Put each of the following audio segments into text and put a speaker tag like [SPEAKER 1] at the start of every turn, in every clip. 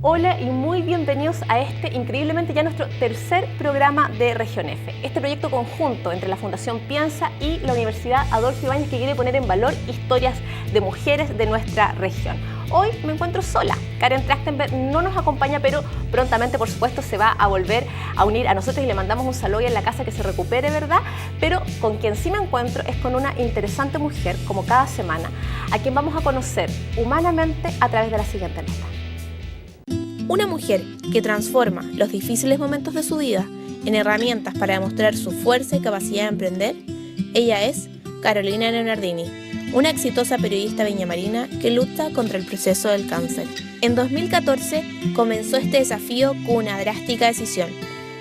[SPEAKER 1] Hola y muy bienvenidos a increíblemente ya nuestro tercer programa de Región F. Este proyecto conjunto entre la Fundación Piensa y la Universidad Adolfo Ibáñez que quiere poner en valor historias de mujeres de nuestra región. Hoy me encuentro sola. Karen Trachtenberg no nos acompaña, pero prontamente, por supuesto, se va a volver a unir a nosotros y le mandamos un saludo y en la casa que se recupere, ¿verdad? Pero con quien sí me encuentro es con una interesante mujer, como cada semana, a quien vamos a conocer humanamente a través de la siguiente nota. Una mujer que transforma los difíciles momentos de su vida en herramientas para demostrar su fuerza y capacidad de emprender, ella es Carolina Leonardini, una exitosa periodista viñamarina que lucha contra el proceso del cáncer. En 2014 comenzó este desafío con una drástica decisión.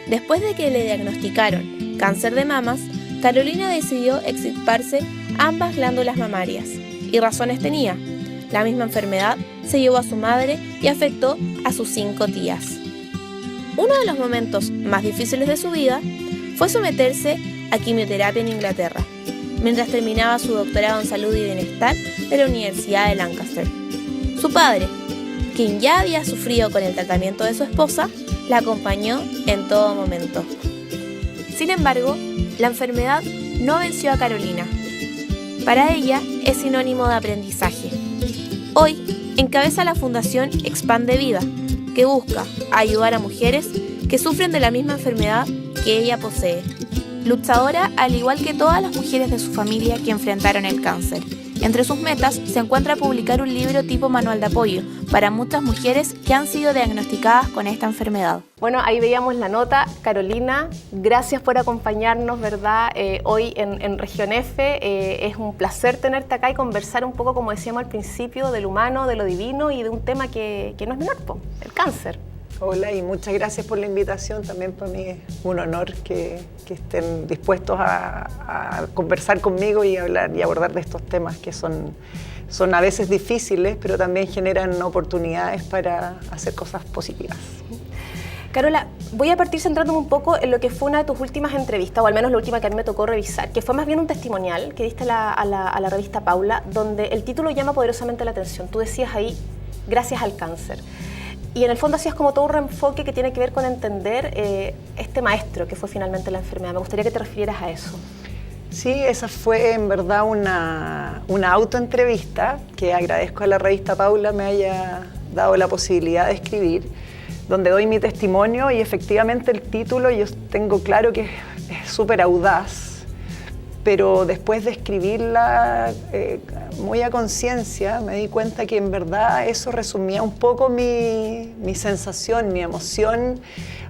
[SPEAKER 1] Después de que le diagnosticaron cáncer de mamas, Carolina decidió extirparse ambas glándulas mamarias. Y razones tenía. La misma enfermedad se llevó a su madre y afectó a sus 5 tías. Uno de los momentos más difíciles de su vida fue someterse a quimioterapia en Inglaterra, mientras terminaba su doctorado en salud y bienestar de la Universidad de Lancaster. Su padre, quien ya había sufrido con el tratamiento de su esposa, la acompañó en todo momento. Sin embargo, la enfermedad no venció a Carolina. Para ella es sinónimo de aprendizaje. Hoy encabeza la Fundación Expande Vida, que busca ayudar a mujeres que sufren de la misma enfermedad que ella posee. Luchadora al igual que todas las mujeres de su familia que enfrentaron el cáncer. Entre sus metas se encuentra publicar un libro tipo manual de apoyo para muchas mujeres que han sido diagnosticadas con esta enfermedad. Bueno, ahí veíamos la nota. Carolina, gracias por acompañarnos, ¿verdad? Hoy en Región F. Es un placer tenerte acá y conversar un poco, como decíamos al principio, del humano, de lo divino y de un tema que no es menor, el cáncer.
[SPEAKER 2] Hola y muchas gracias por la invitación. También para mí es un honor que estén dispuestos a conversar conmigo y hablar y abordar de estos temas que son a veces difíciles, pero también generan oportunidades para hacer cosas positivas.
[SPEAKER 1] Carola, voy a partir centrándome un poco en lo que fue una de tus últimas entrevistas, o al menos la última que a mí me tocó revisar, que fue más bien un testimonial que diste a la revista Paula, donde el título llama poderosamente la atención. Tú decías ahí, gracias al cáncer. Y en el fondo hacías como todo un reenfoque que tiene que ver con entender este maestro que fue finalmente la enfermedad. Me gustaría que te refirieras a eso.
[SPEAKER 2] Sí, esa fue en verdad una autoentrevista que agradezco a la revista Paula me haya dado la posibilidad de escribir, donde doy mi testimonio y efectivamente el título yo tengo claro que es súper audaz, pero después de escribirla muy a conciencia me di cuenta que en verdad eso resumía un poco mi sensación, mi emoción,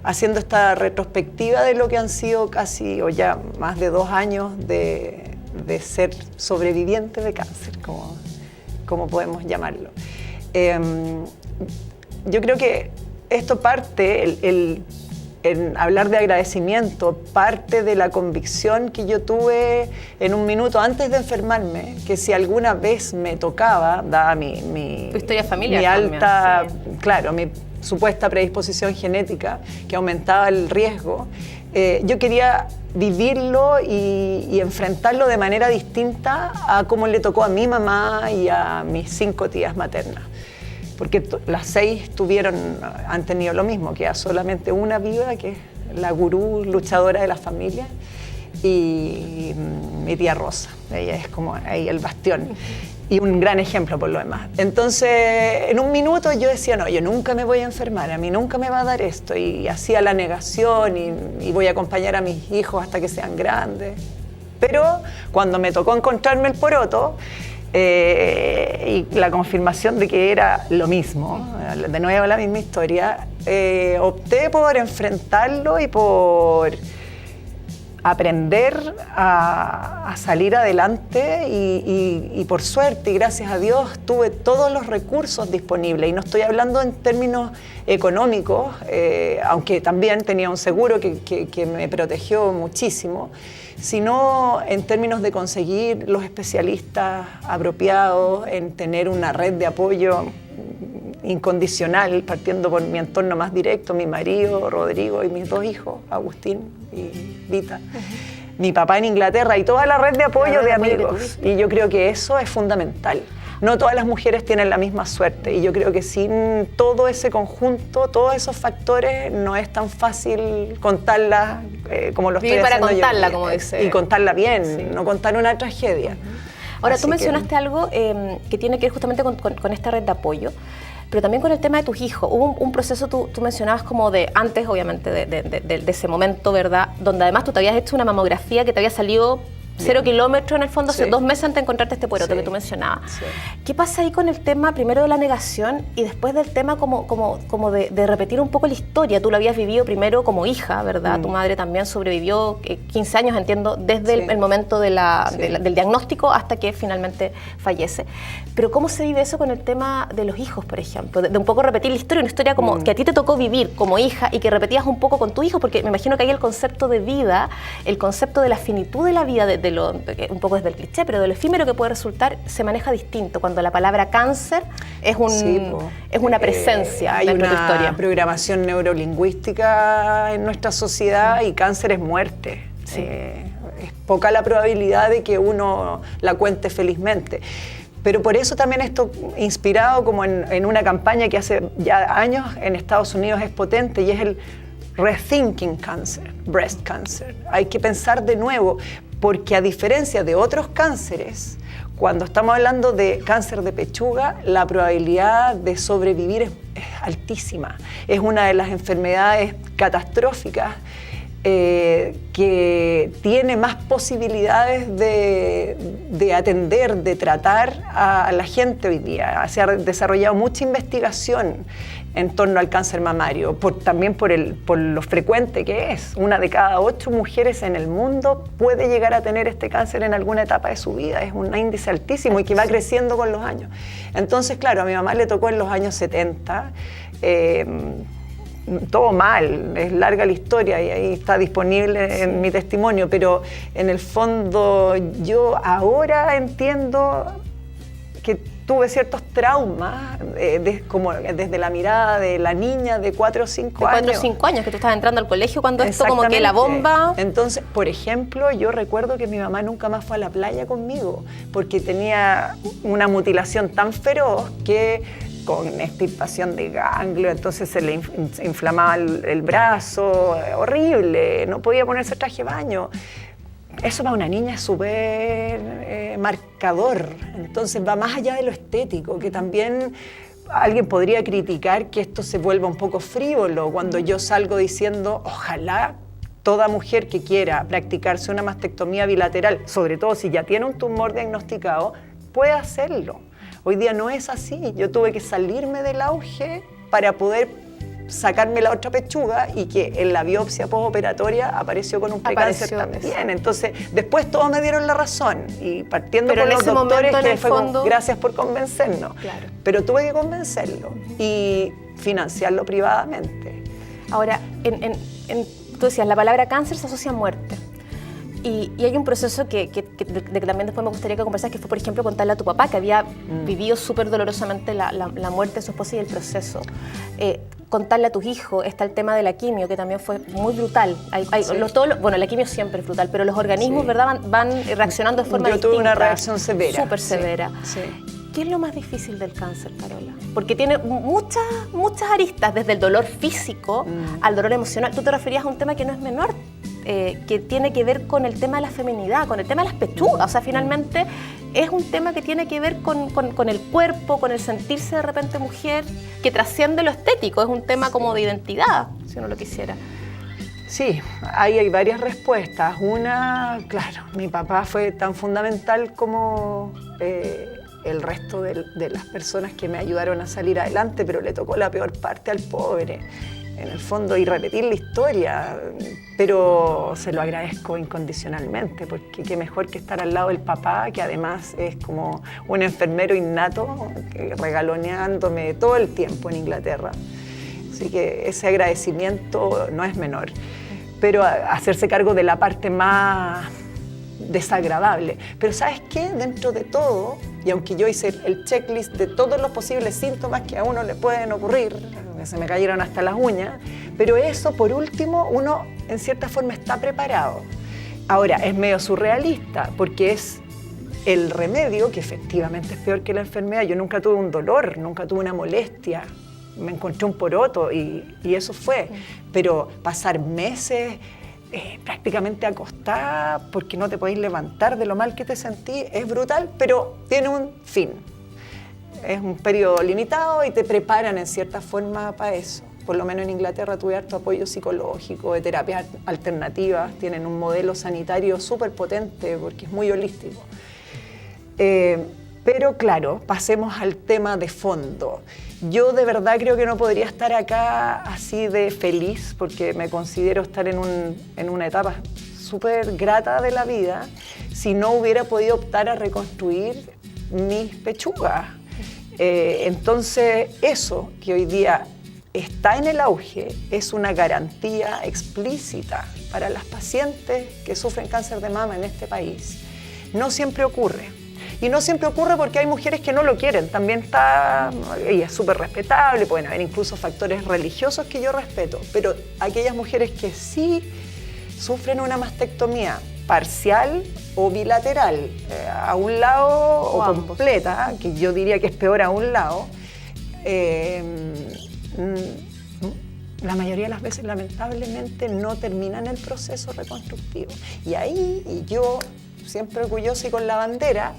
[SPEAKER 2] haciendo esta retrospectiva de lo que han sido casi o ya más de 2 años de ser sobreviviente de cáncer, como podemos llamarlo. Yo creo que esto parte, en hablar de agradecimiento, parte de la convicción que yo tuve en un minuto antes de enfermarme, que si alguna vez me tocaba, dada tu historia familiar, mi alta, también, sí. Claro, mi supuesta predisposición genética que aumentaba el riesgo, yo quería vivirlo y enfrentarlo de manera distinta a como le tocó a mi mamá y a mis 5 tías maternas. Porque las 6 han tenido lo mismo, queda solamente una viva, que es la gurú luchadora de la familia, y mi tía Rosa, ella es como ahí el bastión, y un gran ejemplo por lo demás. Entonces, en un minuto yo decía, no, yo nunca me voy a enfermar, a mí nunca me va a dar esto, y hacía la negación, y voy a acompañar a mis hijos hasta que sean grandes. Pero cuando me tocó encontrarme el poroto, y la confirmación de que era lo mismo, de nuevo la misma historia, opté por enfrentarlo y por aprender a salir adelante y por suerte y gracias a Dios tuve todos los recursos disponibles y no estoy hablando en términos económicos, aunque también tenía un seguro que me protegió muchísimo, sino en términos de conseguir los especialistas apropiados, en tener una red de apoyo incondicional, partiendo por mi entorno más directo, mi marido, Rodrigo, y mis 2 hijos, Agustín y Vita. Mi papá en Inglaterra y toda la red de apoyo de amigos. Y yo creo que eso es fundamental. no todas las mujeres tienen la misma suerte y yo creo que sin todo ese conjunto, todos esos factores, no es tan fácil contarla como lo estoy haciendo yo.
[SPEAKER 1] Contarla, como dice.
[SPEAKER 2] Y contarla bien, no contar una tragedia.
[SPEAKER 1] Ahora, tú mencionaste algo que tiene que ver justamente con esta red de apoyo, pero también con el tema de tus hijos. Hubo un proceso, tú mencionabas como de antes, obviamente, de ese momento, ¿verdad? Donde además tú te habías hecho una mamografía que te había salido 0 kilómetros en el fondo, hace 2 meses antes de encontrarte este poroto que tú mencionabas. Sí. ¿Qué pasa ahí con el tema, primero de la negación y después del tema como de repetir un poco la historia? Tú lo habías vivido primero como hija, ¿verdad? Tu madre también sobrevivió 15 años, entiendo, desde el momento del diagnóstico hasta que finalmente fallece. Pero ¿cómo se vive eso con el tema de los hijos, por ejemplo? De un poco repetir la historia, una historia como que a ti te tocó vivir como hija y que repetías un poco con tu hijo, porque me imagino que ahí el concepto de vida, el concepto de la finitud de la vida, un poco desde el cliché, pero de lo efímero que puede resultar, se maneja distinto cuando la palabra cáncer es una presencia
[SPEAKER 2] hay
[SPEAKER 1] dentro de tu historia.
[SPEAKER 2] Hay una programación neurolingüística en nuestra sociedad y cáncer es muerte. Sí. Es poca la probabilidad de que uno la cuente felizmente. Pero por eso también esto, inspirado como en una campaña que hace ya años en Estados Unidos es potente y es el Rethinking Cancer, Breast Cancer. Hay que pensar de nuevo, porque a diferencia de otros cánceres, cuando estamos hablando de cáncer de pechuga, la probabilidad de sobrevivir es altísima. Es una de las enfermedades catastróficas que tiene más posibilidades de atender, de tratar a la gente hoy día. Se ha desarrollado mucha investigación en torno al cáncer mamario, también por lo frecuente que es. 1 de cada 8 mujeres en el mundo puede llegar a tener este cáncer en alguna etapa de su vida. Es un índice altísimo y que va creciendo con los años. Entonces, claro, a mi mamá le tocó en los años 70, todo mal, es larga la historia y ahí está disponible en mi testimonio, pero en el fondo yo ahora entiendo que tuve ciertos traumas, como desde la mirada de la niña de 4 o 5 años.
[SPEAKER 1] 4 o 5 años, que tú estabas entrando al colegio cuando esto como que la bomba...
[SPEAKER 2] Entonces, por ejemplo, yo recuerdo que mi mamá nunca más fue a la playa conmigo, porque tenía una mutilación tan feroz que con extirpación de ganglio, entonces se le inflamaba el brazo, horrible, no podía ponerse traje de baño. Eso para una niña es súper marcador, entonces va más allá de lo estético, que también alguien podría criticar que esto se vuelva un poco frívolo cuando yo salgo diciendo, ojalá toda mujer que quiera practicarse una mastectomía bilateral, sobre todo si ya tiene un tumor diagnosticado, pueda hacerlo. Hoy día no es así, yo tuve que salirme del auge para poder sacarme la otra pechuga y que en la biopsia postoperatoria apareció con un precáncer también. Entonces, después todos me dieron la razón y partiendo por los doctores que fue como, gracias por convencernos. Claro. Pero tuve que convencerlo y financiarlo privadamente.
[SPEAKER 1] Ahora, tú decías, la palabra cáncer se asocia a muerte. Y hay un proceso que también después me gustaría que conversaras, que fue, por ejemplo, contarle a tu papá, que había vivido súper dolorosamente la muerte de su esposa y el proceso. Contarle a tus hijos, está el tema de la quimio, que también fue muy brutal. Bueno, la quimio siempre es brutal, pero los organismos, ¿verdad?, van reaccionando de forma distinta.
[SPEAKER 2] Yo tuve una reacción severa.
[SPEAKER 1] Súper severa. Sí. ¿Qué es lo más difícil del cáncer, Carola? Porque tiene muchas aristas, desde el dolor físico al dolor emocional. Tú te referías a un tema que no es menor, que tiene que ver con el tema de la feminidad, con el tema de las pechugas. O sea, finalmente es un tema que tiene que ver con el cuerpo, con el sentirse de repente mujer, que trasciende lo estético. Es un tema como de identidad, si uno lo quisiera.
[SPEAKER 2] Sí, ahí hay varias respuestas. Una, claro, mi papá fue tan fundamental como el resto de las personas que me ayudaron a salir adelante, pero le tocó la peor parte al pobre, en el fondo, y repetir la historia, pero se lo agradezco incondicionalmente, porque qué mejor que estar al lado del papá, que además es como un enfermero innato, regaloneándome todo el tiempo en Inglaterra. Así que ese agradecimiento no es menor, pero hacerse cargo de la parte más desagradable. Pero ¿sabes qué? Dentro de todo, y aunque yo hice el checklist de todos los posibles síntomas que a uno le pueden ocurrir, que se me cayeron hasta las uñas, pero eso, por último, uno en cierta forma está preparado. Ahora, es medio surrealista, porque es el remedio, que efectivamente es peor que la enfermedad. Yo nunca tuve un dolor, nunca tuve una molestia, me encontré un poroto y eso fue. Pero pasar meses prácticamente acostada porque no te podéis levantar de lo mal que te sentís es brutal, pero tiene un fin. Es un periodo limitado y te preparan en cierta forma para eso. Por lo menos en Inglaterra tuve harto apoyo psicológico, de terapias alternativas, tienen un modelo sanitario súper potente porque es muy holístico. Pero claro, pasemos al tema de fondo. Yo de verdad creo que no podría estar acá así de feliz porque me considero estar en una etapa súper grata de la vida si no hubiera podido optar a reconstruir mis pechugas. Entonces eso que hoy día está en el auge es una garantía explícita para las pacientes que sufren cáncer de mama en este país. No siempre ocurre. Y no siempre ocurre porque hay mujeres que no lo quieren. También está, y es súper respetable, pueden haber incluso factores religiosos que yo respeto, pero aquellas mujeres que sí sufren una mastectomía parcial o bilateral, a un lado o completa, que yo diría que es peor a un lado, la mayoría de las veces lamentablemente no terminan el proceso reconstructivo. Y ahí, y yo siempre orgullosa y con la bandera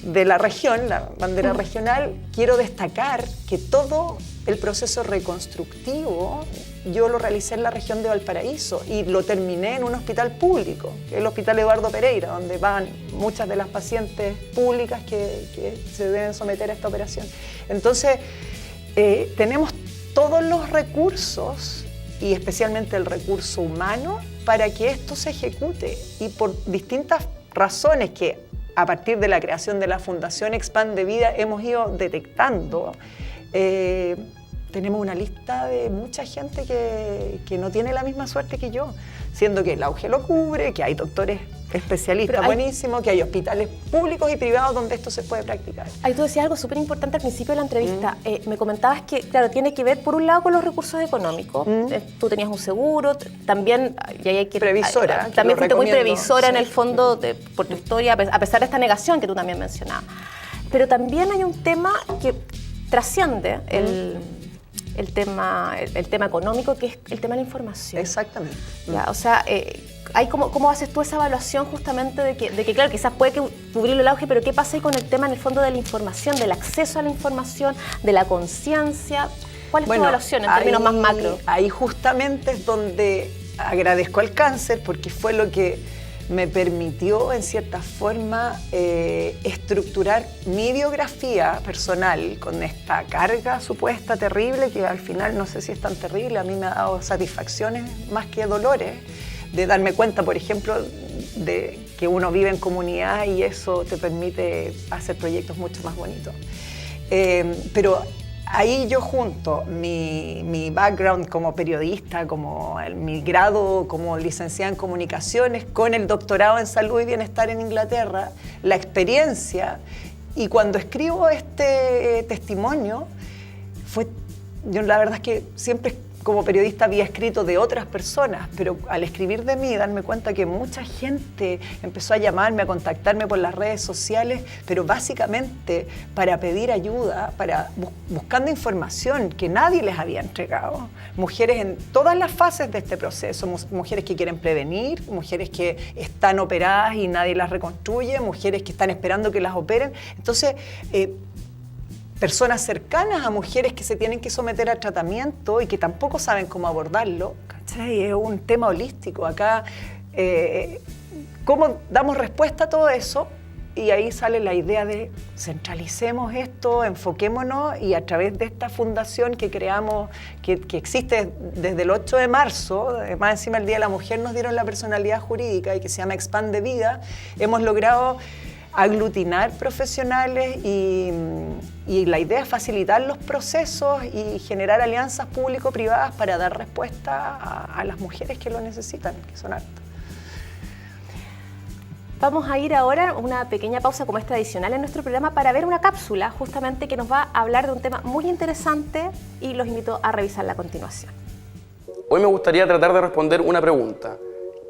[SPEAKER 2] de la región, la bandera regional, quiero destacar que todo el proceso reconstructivo yo lo realicé en la región de Valparaíso y lo terminé en un hospital público, que es el Hospital Eduardo Pereira, donde van muchas de las pacientes públicas que se deben someter a esta operación. Entonces, tenemos todos los recursos y especialmente el recurso humano para que esto se ejecute y por distintas razones que a partir de la creación de la Fundación Expande Vida hemos ido detectando. Tenemos una lista de mucha gente que no tiene la misma suerte que yo, siendo que el auge lo cubre, que hay doctores especialistas buenísimos, que hay hospitales públicos y privados donde esto se puede practicar.
[SPEAKER 1] Ahí tú decías algo súper importante al principio de la entrevista. Me comentabas que, claro, tiene que ver por un lado con los recursos económicos. Tú tenías un seguro, también... Y hay que,
[SPEAKER 2] previsora.
[SPEAKER 1] También fuiste muy previsora en el fondo por tu historia, a pesar de esta negación que tú también mencionabas. Pero también hay un tema que trasciende el tema económico, que es el tema de la información.
[SPEAKER 2] Exactamente.
[SPEAKER 1] ¿Ya? O sea, ¿cómo haces tú esa evaluación justamente de que claro, quizás puede cubrir el auge, pero qué pasa ahí con el tema en el fondo de la información, del acceso a la información, de la conciencia? ¿Cuál es tu evaluación en términos más macro?
[SPEAKER 2] Ahí justamente es donde agradezco al cáncer, porque fue lo que me permitió, en cierta forma, estructurar mi biografía personal con esta carga supuesta terrible, que al final no sé si es tan terrible, a mí me ha dado satisfacciones más que dolores, de darme cuenta, por ejemplo, de que uno vive en comunidad y eso te permite hacer proyectos mucho más bonitos. Pero ahí yo junto mi background como periodista, mi grado como licenciada en comunicaciones, con el doctorado en salud y bienestar en Inglaterra, la experiencia, y cuando escribo este testimonio, yo la verdad es que siempre como periodista había escrito de otras personas, pero al escribir de mí, darme cuenta que mucha gente empezó a llamarme, a contactarme por las redes sociales, pero básicamente para pedir ayuda, buscando información que nadie les había entregado. Mujeres en todas las fases de este proceso, mujeres que quieren prevenir, mujeres que están operadas y nadie las reconstruye, mujeres que están esperando que las operen. Entonces, personas cercanas a mujeres que se tienen que someter a tratamiento y que tampoco saben cómo abordarlo, ¿cachai? Es un tema holístico. Acá, ¿cómo damos respuesta a todo eso? Y ahí sale la idea de centralicemos esto, enfoquémonos, y a través de esta fundación que creamos, que existe desde el 8 de marzo, más encima el Día de la Mujer nos dieron la personalidad jurídica y que se llama Expande Vida, hemos logrado aglutinar profesionales y la idea es facilitar los procesos y generar alianzas público-privadas para dar respuesta a las mujeres que lo necesitan, que son hartas.
[SPEAKER 1] Vamos a ir ahora a una pequeña pausa como es tradicional en nuestro programa para ver una cápsula justamente que nos va a hablar de un tema muy interesante y los invito a revisarla a continuación.
[SPEAKER 3] Hoy me gustaría tratar de responder una pregunta.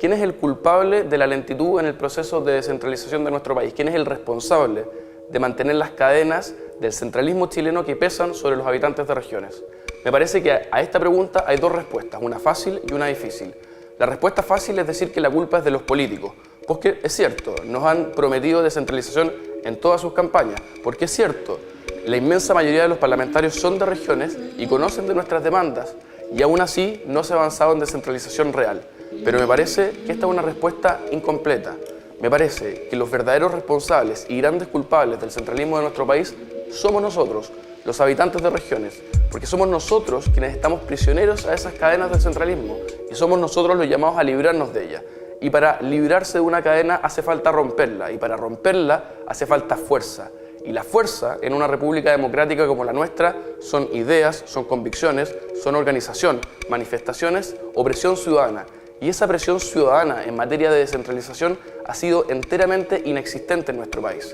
[SPEAKER 3] ¿Quién es el culpable de la lentitud en el proceso de descentralización de nuestro país? ¿Quién es el responsable de mantener las cadenas del centralismo chileno que pesan sobre los habitantes de regiones? Me parece que a esta pregunta hay dos respuestas, una fácil y una difícil. La respuesta fácil es decir que la culpa es de los políticos, porque es cierto, nos han prometido descentralización en todas sus campañas, porque es cierto, la inmensa mayoría de los parlamentarios son de regiones y conocen de nuestras demandas, y aún así no se ha avanzado en descentralización real. Pero me parece que esta es una respuesta incompleta. Me parece que los verdaderos responsables y grandes culpables del centralismo de nuestro país somos nosotros, los habitantes de regiones, porque somos nosotros quienes estamos prisioneros a esas cadenas del centralismo y somos nosotros los llamados a librarnos de ellas. Y para librarse de una cadena hace falta romperla, y para romperla hace falta fuerza. Y la fuerza en una república democrática como la nuestra son ideas, son convicciones, son organización, manifestaciones o presión ciudadana. Y esa presión ciudadana en materia de descentralización ha sido enteramente inexistente en nuestro país.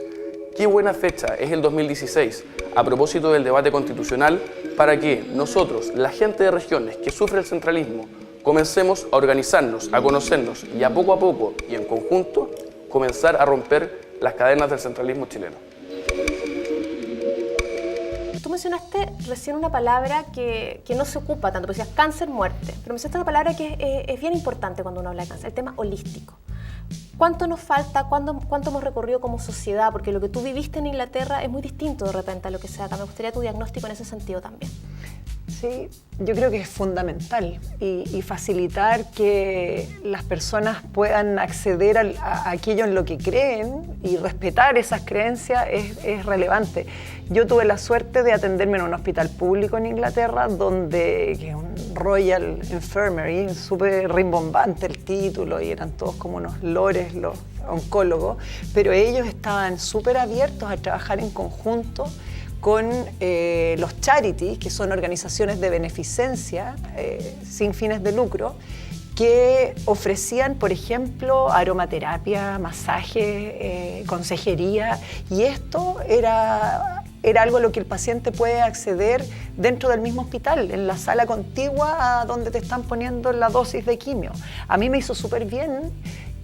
[SPEAKER 3] Qué buena fecha es el 2016, a propósito del debate constitucional, para que nosotros, la gente de regiones que sufre el centralismo, comencemos a organizarnos, a conocernos y a poco y en conjunto, comenzar a romper las cadenas del centralismo chileno.
[SPEAKER 1] Tú mencionaste recién una palabra que no se ocupa tanto, decías cáncer, muerte, pero mencionaste una palabra que es bien importante cuando uno habla de cáncer, el tema holístico. ¿Cuánto nos falta? ¿Cuánto hemos recorrido como sociedad? Porque lo que tú viviste en Inglaterra es muy distinto de repente a lo que sea acá. Me gustaría tu diagnóstico en ese sentido también.
[SPEAKER 2] Sí, yo creo que es fundamental y facilitar que las personas puedan acceder a aquello en lo que creen y respetar esas creencias es relevante. Yo tuve la suerte de atenderme en un hospital público en Inglaterra, que es un Royal Infirmary, súper rimbombante el título y eran todos como unos lores los oncólogos, pero ellos estaban súper abiertos a trabajar en conjunto con los charities, que son organizaciones de beneficencia sin fines de lucro, que ofrecían, por ejemplo, aromaterapia, masaje, consejería, y esto era algo a lo que el paciente puede acceder dentro del mismo hospital, en la sala contigua a donde te están poniendo la dosis de quimio. A mí me hizo súper bien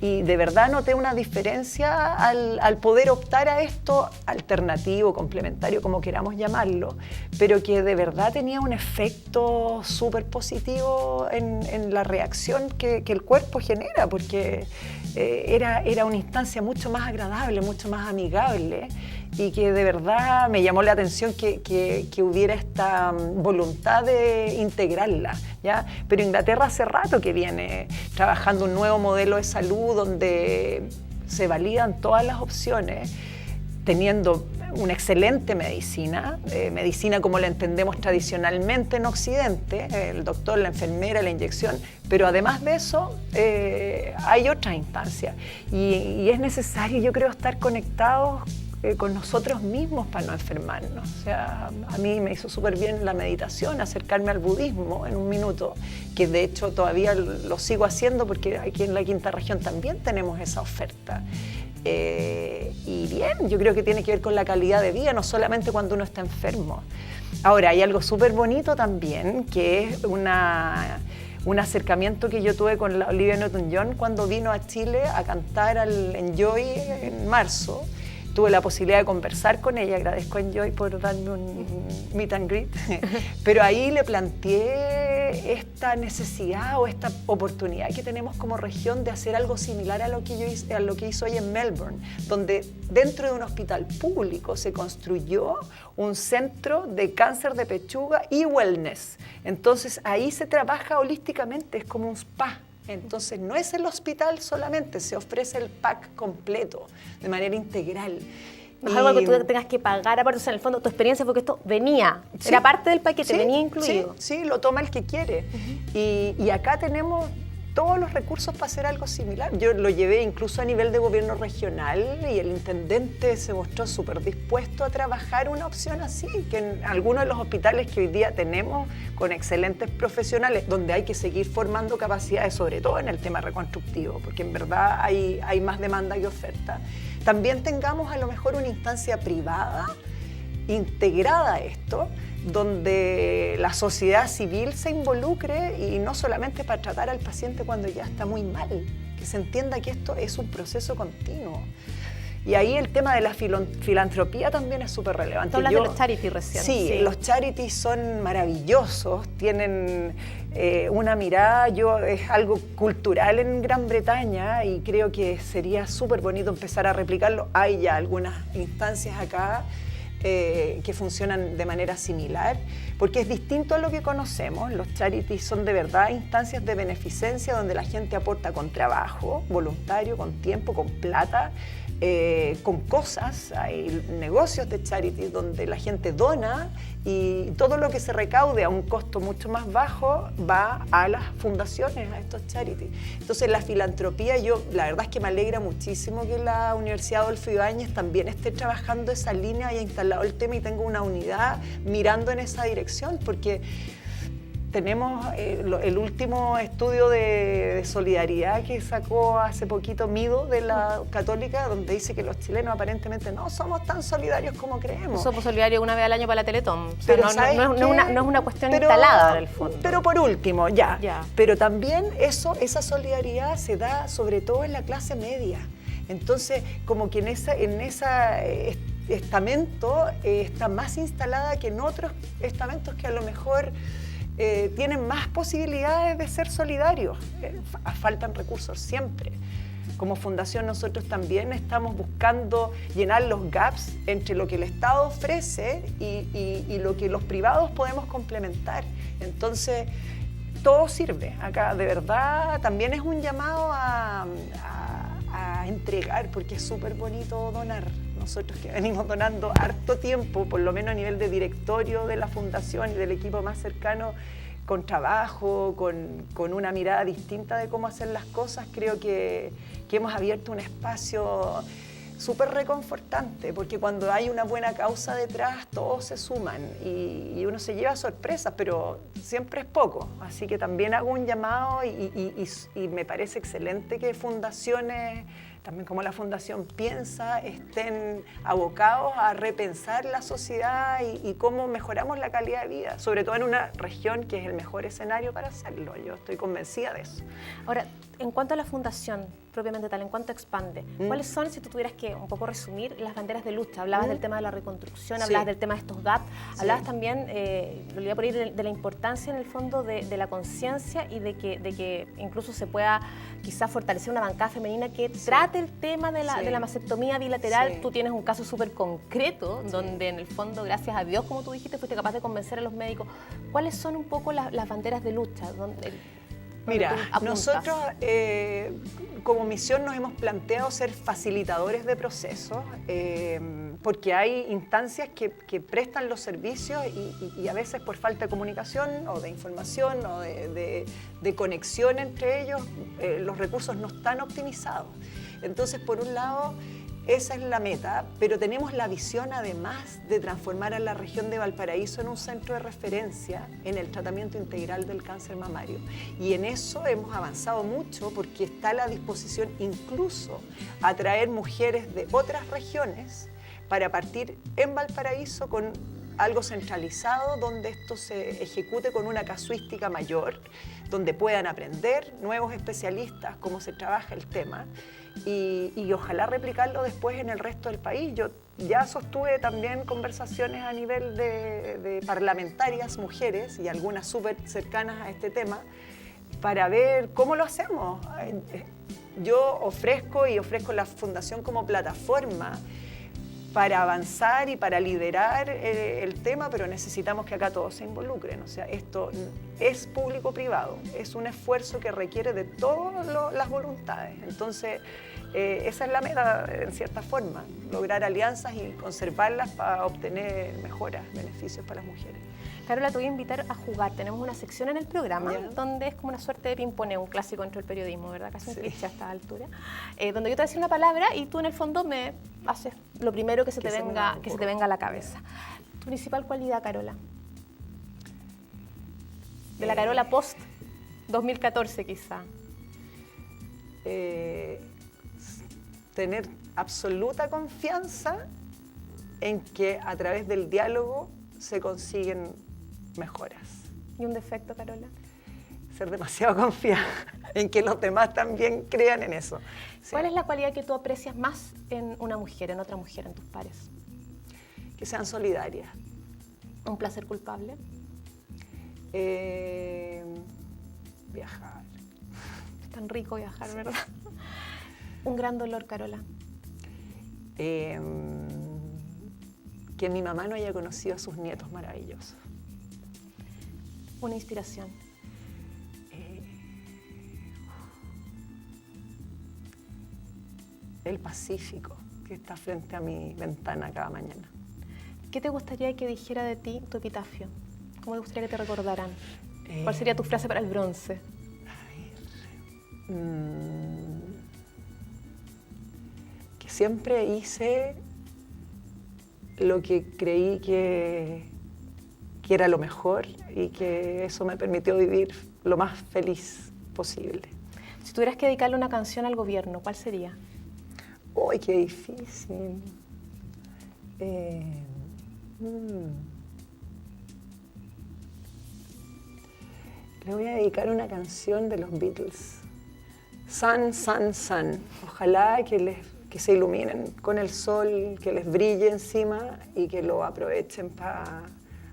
[SPEAKER 2] y de verdad noté una diferencia al poder optar a esto alternativo, complementario, como queramos llamarlo, pero que de verdad tenía un efecto súper positivo en la reacción que el cuerpo genera, porque era una instancia mucho más agradable, mucho más amigable, y que de verdad me llamó la atención que hubiera esta voluntad de integrarla, ¿ya? Pero Inglaterra hace rato que viene trabajando un nuevo modelo de salud donde se validan todas las opciones, teniendo una excelente medicina, medicina como la entendemos tradicionalmente en Occidente, el doctor, la enfermera, la inyección, pero además de eso hay otra instancia y es necesario, yo creo, estar conectados con nosotros mismos para no enfermarnos. O sea, a mí me hizo súper bien la meditación, acercarme al budismo en un minuto, que de hecho todavía lo sigo haciendo porque aquí en la Quinta Región también tenemos esa oferta. Y bien, yo creo que tiene que ver con la calidad de vida, no solamente cuando uno está enfermo. Ahora, hay algo súper bonito también, que es un acercamiento que yo tuve con la Olivia Newton-John cuando vino a Chile a cantar al Enjoy en marzo. Tuve la posibilidad de conversar con ella, agradezco a Enjoy por darme un meet and greet, pero ahí le planteé esta necesidad o esta oportunidad que tenemos como región de hacer algo similar a lo que hizo ella en Melbourne, donde dentro de un hospital público se construyó un centro de cáncer de pechuga y wellness. Entonces ahí se trabaja holísticamente, es como un spa. Entonces no es el hospital solamente, se ofrece el pack completo, de manera integral.
[SPEAKER 1] No es algo que tú tengas que pagar, aparte, o sea, en el fondo tu experiencia fue que esto venía, sí, era parte del paquete, sí, venía incluido.
[SPEAKER 2] Sí, lo toma el que quiere. Y acá tenemos todos los recursos para hacer algo similar. Yo lo llevé incluso a nivel de gobierno regional y el intendente se mostró súper dispuesto a trabajar una opción así, que en algunos de los hospitales que hoy día tenemos con excelentes profesionales, donde hay que seguir formando capacidades, sobre todo en el tema reconstructivo, porque en verdad hay más demanda que oferta. También tengamos a lo mejor una instancia privada integrada a esto, donde la sociedad civil se involucre y no solamente para tratar al paciente cuando ya está muy mal, que se entienda que esto es un proceso continuo. Y ahí el tema de la filantropía también es súper relevante.
[SPEAKER 1] Tú hablas de los charities recién.
[SPEAKER 2] Sí, los charities son maravillosos, tienen una mirada, es algo cultural en Gran Bretaña y creo que sería súper bonito empezar a replicarlo. Hay ya algunas instancias acá que funcionan de manera similar, porque es distinto a lo que conocemos. Los charities son de verdad instancias de beneficencia donde la gente aporta con trabajo voluntario, con tiempo, con plata, con cosas. Hay negocios de charity donde la gente dona y todo lo que se recaude a un costo mucho más bajo va a las fundaciones, a estos charities. Entonces la filantropía, la verdad es que me alegra muchísimo que la Universidad Adolfo Ibáñez también esté trabajando esa línea y haya instalado el tema y tenga una unidad mirando en esa dirección, porque tenemos el último estudio de solidaridad que sacó hace poquito Mido de la Católica, donde dice que los chilenos aparentemente no somos tan solidarios como creemos.
[SPEAKER 1] Somos solidarios una vez al año para la Teletón. O sea,
[SPEAKER 2] Pero
[SPEAKER 1] no es una cuestión instalada en el fondo.
[SPEAKER 2] Pero por último, ya. Pero también esa solidaridad se da sobre todo en la clase media. Entonces, como que en ese estamento está más instalada que en otros estamentos que a lo mejor tienen más posibilidades de ser solidarios. Faltan recursos siempre. Como fundación nosotros también estamos buscando llenar los gaps entre lo que el Estado ofrece y lo que los privados podemos complementar. Entonces, todo sirve. Acá de verdad también es un llamado a entregar, porque es súper bonito donar. Nosotros que venimos donando harto tiempo, por lo menos a nivel de directorio de la fundación y del equipo más cercano, con trabajo, con una mirada distinta de cómo hacer las cosas, creo que hemos abierto un espacio súper reconfortante, porque cuando hay una buena causa detrás, todos se suman y uno se lleva sorpresas, pero siempre es poco. Así que también hago un llamado y me parece excelente que fundaciones, también como la Fundación Piensa, estén abocados a repensar la sociedad y cómo mejoramos la calidad de vida, sobre todo en una región que es el mejor escenario para hacerlo. Yo estoy convencida de eso.
[SPEAKER 1] Ahora, en cuanto a la fundación propiamente tal, en cuanto expande, ¿cuáles son, si tú tuvieras que un poco resumir, las banderas de lucha? Hablabas del tema de la reconstrucción, hablabas del tema de estos gaps, hablabas también, lo voy a poner, de la importancia en el fondo de la conciencia y de que incluso se pueda quizás fortalecer una bancada femenina que trate el tema de la mastectomía bilateral. Tú tienes un caso súper concreto donde en el fondo, gracias a Dios, como tú dijiste, fuiste capaz de convencer a los médicos. ¿Cuáles son un poco las banderas de lucha?
[SPEAKER 2] Mira, nosotros como misión nos hemos planteado ser facilitadores de procesos, porque hay instancias que prestan los servicios y a veces por falta de comunicación o de información o de conexión entre ellos, los recursos no están optimizados. Entonces, por un lado, esa es la meta, pero tenemos la visión además de transformar a la región de Valparaíso en un centro de referencia en el tratamiento integral del cáncer mamario. Y en eso hemos avanzado mucho porque está a la disposición incluso atraer mujeres de otras regiones para partir en Valparaíso con algo centralizado donde esto se ejecute con una casuística mayor, donde puedan aprender nuevos especialistas cómo se trabaja el tema y ojalá replicarlo después en el resto del país. Yo ya sostuve también conversaciones a nivel de parlamentarias mujeres y algunas súper cercanas a este tema para ver cómo lo hacemos. Yo ofrezco la fundación como plataforma para avanzar y para liderar el tema, pero necesitamos que acá todos se involucren. O sea, esto es público-privado, es un esfuerzo que requiere de todas las voluntades. Entonces, esa es la meta, en cierta forma, lograr alianzas y conservarlas para obtener mejoras, beneficios para las mujeres.
[SPEAKER 1] Carola, te voy a invitar a jugar. Tenemos una sección en el programa donde es como una suerte de ping-pong, un clásico dentro del periodismo, ¿verdad? Casi un cliché a esta altura. Donde yo te voy a decir una palabra y tú en el fondo me haces lo primero que se te venga a la cabeza. ¿Tu principal cualidad, Carola? De la Carola post 2014 quizá.
[SPEAKER 2] Tener absoluta confianza en que a través del diálogo se consiguen mejoras.
[SPEAKER 1] ¿Y un defecto, Carola?
[SPEAKER 2] Ser demasiado confiada. en que los demás también crean en eso. Sí.
[SPEAKER 1] ¿Cuál es la cualidad que tú aprecias más en una mujer, en otra mujer, en tus pares?
[SPEAKER 2] Que sean solidarias.
[SPEAKER 1] ¿Un placer culpable?
[SPEAKER 2] Viajar.
[SPEAKER 1] Es tan rico viajar, ¿verdad? Un gran dolor, Carola.
[SPEAKER 2] Que mi mamá no haya conocido a sus nietos maravillosos.
[SPEAKER 1] Una inspiración.
[SPEAKER 2] El Pacífico, que está frente a mi ventana cada mañana.
[SPEAKER 1] ¿Qué te gustaría que dijera de ti tu epitafio? ¿Cómo te gustaría que te recordaran? ¿Cuál sería tu frase para el bronce?
[SPEAKER 2] Que siempre hice lo que creí que era lo mejor y que eso me permitió vivir lo más feliz posible.
[SPEAKER 1] Si tuvieras que dedicarle una canción al gobierno, ¿cuál sería?
[SPEAKER 2] ¡Uy, qué difícil! Le voy a dedicar una canción de los Beatles. Sun, sun, sun. Ojalá que se iluminen con el sol, que les brille encima y que lo aprovechen para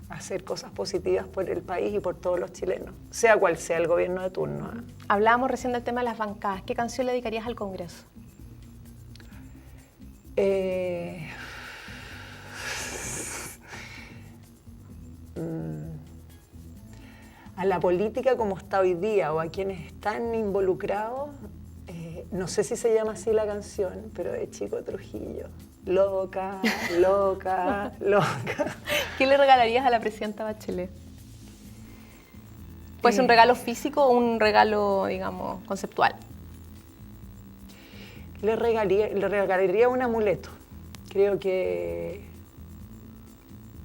[SPEAKER 2] hacer cosas positivas por el país y por todos los chilenos, sea cual sea el gobierno de turno.
[SPEAKER 1] Hablábamos recién del tema de las bancadas. ¿Qué canción le dedicarías al Congreso?
[SPEAKER 2] A la política como está hoy día o a quienes están involucrados, no sé si se llama así la canción, pero de Chico Trujillo. Loca, loca, loca.
[SPEAKER 1] ¿Qué le regalarías a la presidenta Bachelet? ¿Puede ser un regalo físico o un regalo, digamos, conceptual?
[SPEAKER 2] Le regalaría un amuleto. Creo que,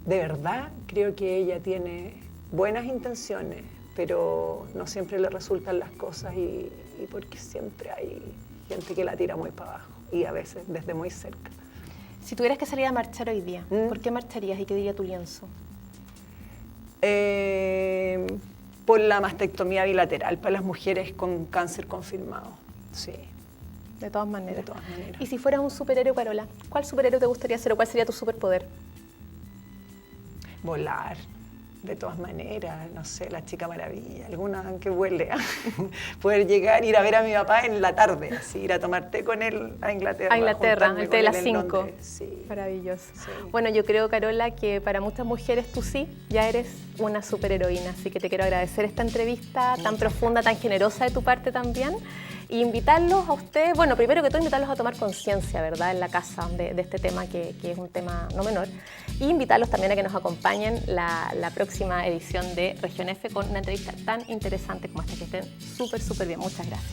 [SPEAKER 2] de verdad, creo que ella tiene buenas intenciones, pero no siempre le resultan las cosas y porque siempre hay gente que la tira muy para abajo y a veces desde muy cerca.
[SPEAKER 1] Si tuvieras que salir a marchar hoy día, ¿por qué marcharías y qué diría tu lienzo?
[SPEAKER 2] Por la mastectomía bilateral para las mujeres con cáncer confirmado. Sí.
[SPEAKER 1] De todas maneras.
[SPEAKER 2] De todas maneras.
[SPEAKER 1] Y si fueras un superhéroe, Carola, ¿cuál superhéroe te gustaría ser o cuál sería tu superpoder?
[SPEAKER 2] Volar. De todas maneras, no sé, la Chica Maravilla, alguna que vuele. Poder llegar, ir a ver a mi papá en la tarde, así, ir a tomar té con él a Inglaterra.
[SPEAKER 1] A Inglaterra, el té de las 5.
[SPEAKER 2] Sí.
[SPEAKER 1] Maravilloso.
[SPEAKER 2] Sí.
[SPEAKER 1] Bueno, yo creo, Carola, que para muchas mujeres tú sí, ya eres una superheroína, así que te quiero agradecer esta entrevista tan profunda, tan generosa de tu parte también. Y invitarlos a ustedes, bueno, primero que todo invitarlos a tomar conciencia, ¿verdad?, en la casa de este tema que es un tema no menor. Y invitarlos también a que nos acompañen la próxima edición de Región F con una entrevista tan interesante como esta, que estén súper bien. Muchas gracias.